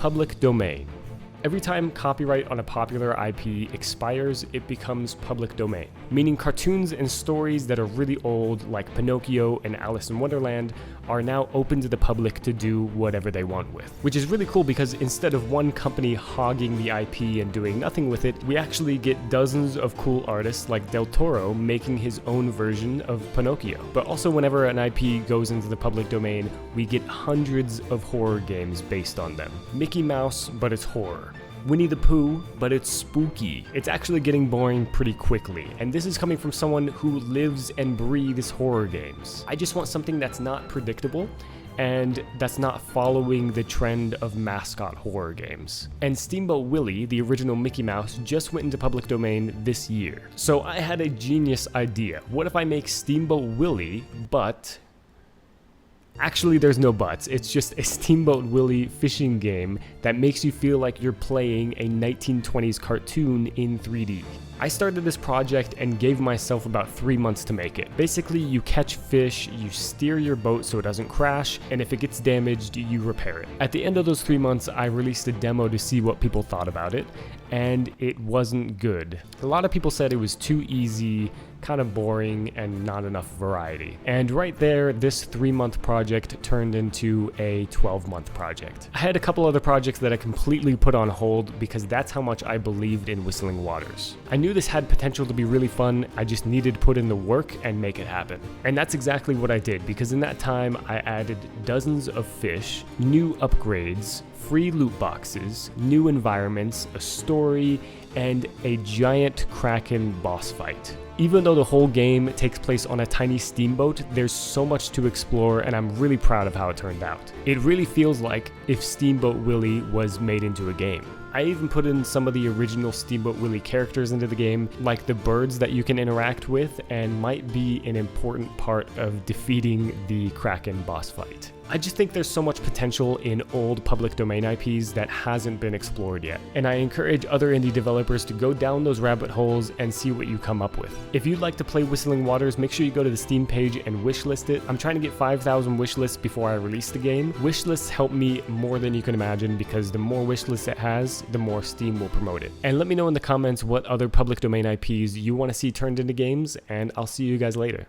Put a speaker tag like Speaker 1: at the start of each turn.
Speaker 1: Public domain. Every time copyright on a popular IP expires, it becomes public domain, meaning cartoons and stories that are really old, like Pinocchio and Alice in Wonderland, are now open to the public to do whatever they want with. Which is really cool because instead of one company hogging the IP and doing nothing with it, we actually get dozens of cool artists like Del Toro making his own version of Pinocchio. But also whenever an IP goes into the public domain, we get hundreds of horror games based on them. Mickey Mouse, but it's horror. Winnie the Pooh, but it's spooky. It's actually getting boring pretty quickly, and this is coming from someone who lives and breathes horror games. I just want something that's not predictable, and that's not following the trend of mascot horror games. And Steamboat Willie, the original Mickey Mouse, just went into public domain this year. So I had a genius idea. What if I make Steamboat Willie, but... Actually, there's no buts. It's just a Steamboat Willie fishing game that makes you feel like you're playing a 1920s cartoon in 3D. I started this project and gave myself about 3 months to make it. Basically, you catch fish, you steer your boat so it doesn't crash, and if it gets damaged, you repair it. At the end of those 3 months, I released a demo to see what people thought about it, and it wasn't good. A lot of people said it was too easy, kind of boring, and not enough variety. And right there, this 3-month project turned into a 12-month project. I had a couple other projects that I completely put on hold because that's how much I believed in Whistling Waters. I knew this had potential to be really fun, I just needed to put in the work and make it happen. And that's exactly what I did, because in that time I added dozens of fish, new upgrades, free loot boxes, new environments, a story, and a giant Kraken boss fight. Even though the whole game takes place on a tiny steamboat, there's so much to explore, and I'm really proud of how it turned out. It really feels like if Steamboat Willie was made into a game. I even put in some of the original Steamboat Willie characters into the game, like the birds that you can interact with, and might be an important part of defeating the Kraken boss fight. I just think there's so much potential in old public domain IPs that hasn't been explored yet, and I encourage other indie developers to go down those rabbit holes and see what you come up with. If you'd like to play Whistling Waters, make sure you go to the Steam page and wishlist it. I'm trying to get 5,000 wishlists before I release the game. Wishlists help me more than you can imagine because the more wishlists it has, the more Steam will promote it. And let me know in the comments what other public domain IPs you want to see turned into games, and I'll see you guys later.